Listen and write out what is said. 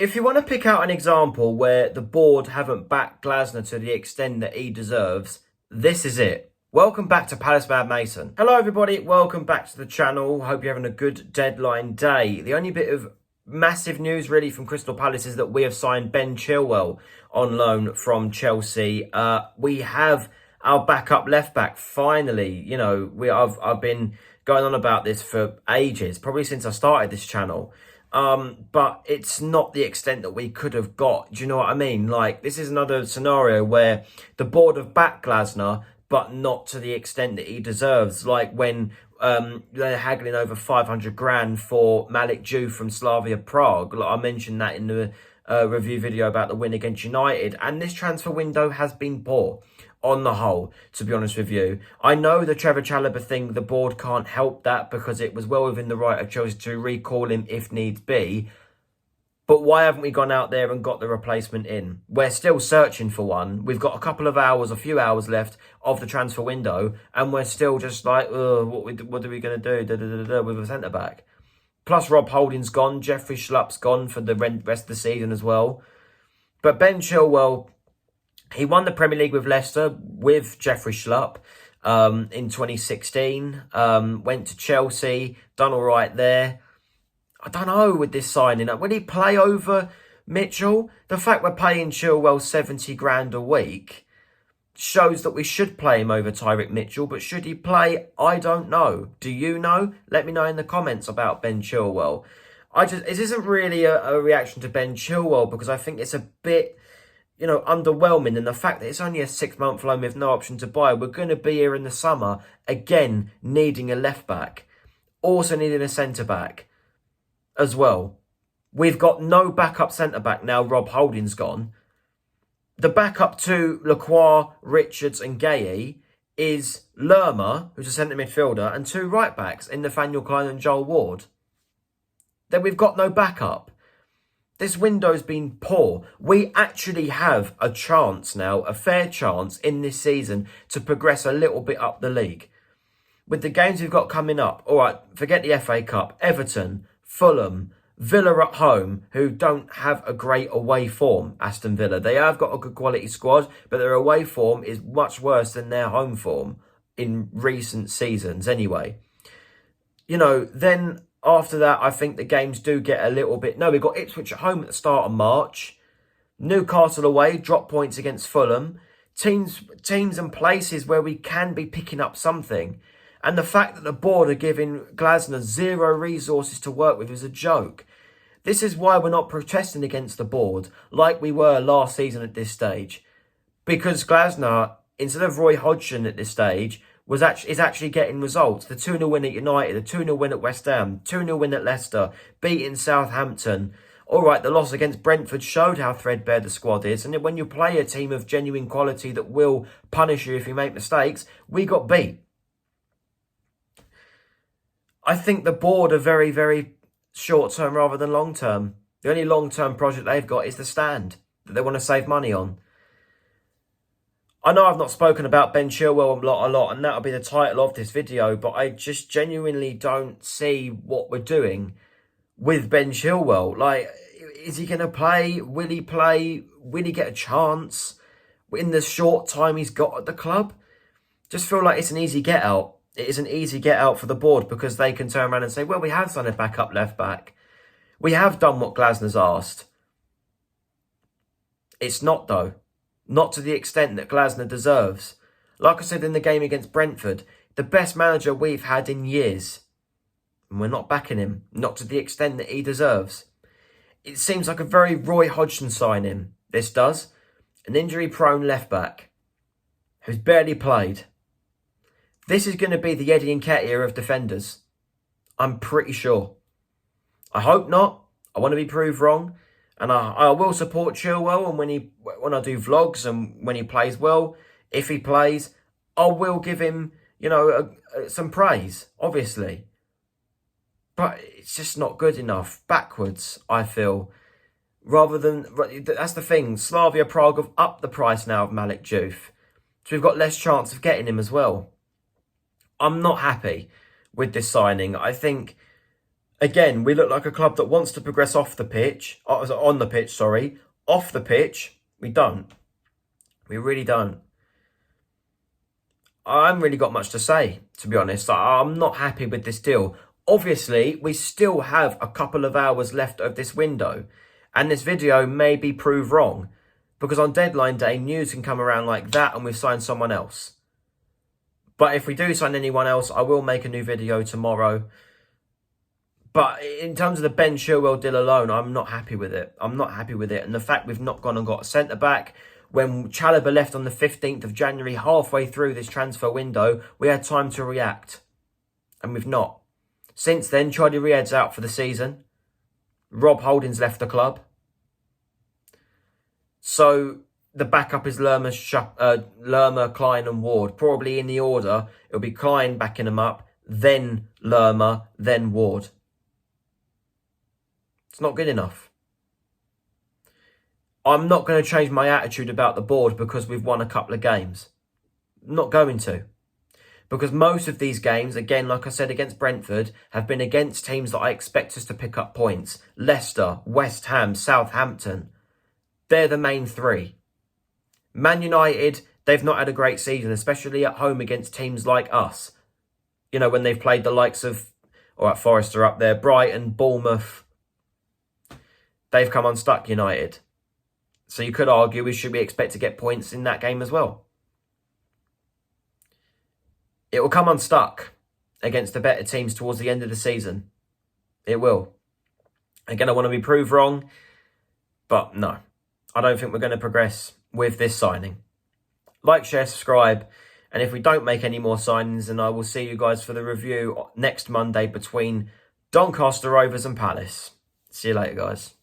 If you want to pick out an example where the board haven't backed Glasner to the extent that he deserves, this is it. Welcome back to Palace Mad Mason. Hello everybody, welcome back to the channel. Hope you're having a good deadline day. The only bit of massive news really from Crystal Palace is that we have signed Ben Chilwell on loan from Chelsea. We have our backup left back finally. You know, I've been going on about this for ages, probably since I started this channel. But it's not the extent that we could have got. Do you know what I mean? Like, this is another scenario where the board have backed Glasner, but not to the extent that he deserves. Like when they're haggling over 500 grand for Malik Jew from Slavia Prague. Like I mentioned that in the review video about the win against United. And this transfer window has been poor on the whole, to be honest with you. I know the Trevor Chalobah thing, the board can't help that because it was well within the right of Chelsea to recall him if needs be. But why haven't we gone out there and got the replacement in? We're still searching for one. We've got a few hours left of the transfer window, and we're still just like, what are we going to do with a centre-back? Plus Rob Holding's gone, Jeffrey Schlupp's gone for the rest of the season as well. But Ben Chilwell, he won the Premier League with Leicester with Jeffrey Schlupp in 2016. Went to Chelsea, done all right there. I don't know with this signing. Will he play over Mitchell? The fact we're paying Chilwell 70 grand a week shows that we should play him over Tyrick Mitchell. But should he play? I don't know. Do you know? Let me know in the comments about Ben Chilwell. This isn't really a reaction to Ben Chilwell because I think it's a bit, you know, underwhelming. And the fact that it's only a 6-month loan with no option to buy. We're going to be here in the summer, again, needing a left back. Also needing a centre back as well. We've got no backup centre back now Rob Holding's gone. The backup to Lacroix, Richards and Gay is Lerma, who's a centre midfielder, and 2 right backs in Nathaniel Klein and Joel Ward. Then we've got no backup. This window's been poor. We actually have a chance now, a fair chance in this season to progress a little bit up the league. With the games we've got coming up, all right, forget the FA Cup, Everton, Fulham, Villa at home, who don't have a great away form, Aston Villa. They have got a good quality squad, but their away form is much worse than their home form in recent seasons anyway. You know, then after that, I think the games do get a little bit... No, we've got Ipswich at home at the start of March. Newcastle away, drop points against Fulham. Teams and places where we can be picking up something. And the fact that the board are giving Glasner 0 resources to work with is a joke. This is why we're not protesting against the board like we were last season at this stage. Because Glasner, instead of Roy Hodgson at this stage, is actually getting results. The 2-0 win at United, the 2-0 win at West Ham, 2-0 win at Leicester, beating Southampton. All right, the loss against Brentford showed how threadbare the squad is. And when you play a team of genuine quality that will punish you if you make mistakes, we got beat. I think the board are very, very short-term rather than long-term. The only long-term project they've got is the stand that they want to save money on. I know I've not spoken about Ben Chilwell a lot, and that'll be the title of this video, but I just genuinely don't see what we're doing with Ben Chilwell. Like, is he going to play? Will he play? Will he get a chance in the short time he's got at the club? Just feel like it's an easy get-out. It is an easy get out for the board because they can turn around and say, well, we have signed a backup left back. We have done what Glasner's asked. It's not, though. Not to the extent that Glasner deserves. Like I said in the game against Brentford, the best manager we've had in years. And we're not backing him. Not to the extent that he deserves. It seems like a very Roy Hodgson signing, this does. An injury-prone left back who's barely played. This is going to be the Eddie Nketiah of defenders. I'm pretty sure. I hope not. I want to be proved wrong. And I will support Chilwell. And when I do vlogs and when he plays well, if he plays, I will give him, you know, some praise, obviously. But it's just not good enough. Backwards, I feel. Rather than... That's the thing. Slavia Prague have upped the price now of Malik Jew. So we've got less chance of getting him as well. I'm not happy with this signing. I think Again, we look like a club that wants to progress off the pitch, on the pitch, sorry. Off the pitch, we don't. We really don't. I haven't really got much to say, to be honest. I'm not happy with this deal. Obviously, we still have a couple of hours left of this window. And this video may be proved wrong. Because on deadline day, news can come around like that and we've signed someone else. But if we do sign anyone else, I will make a new video tomorrow. But in terms of the Ben Chilwell deal alone, I'm not happy with it. I'm not happy with it. And the fact we've not gone and got a centre-back. When Chalobah left on the 15th of January, halfway through this transfer window, we had time to react. And we've not. Since then, Charlie Riyad's out for the season. Rob Holding's left the club. So the backup is Lerma, Klein and Ward. Probably in the order. It'll be Klein backing them up, then Lerma, then Ward. It's not good enough. I'm not going to change my attitude about the board because we've won a couple of games. I'm not going to. Because most of these games, again, like I said, against Brentford, have been against teams that I expect us to pick up points. Leicester, West Ham, Southampton. They're the main three. Man United, they've not had a great season, especially at home against teams like us. You know, when they've played the likes of, all right, Forest are up there, Brighton, Bournemouth. They've come unstuck, United. So you could argue, should we expect to get points in that game as well? It will come unstuck against the better teams towards the end of the season. It will. Again, I want to be proved wrong, but no. I don't think we're going to progress with this signing. Like, share, subscribe, and if we don't make any more signings, then I will see you guys for the review next Monday between Doncaster Rovers and Palace. See you later, guys.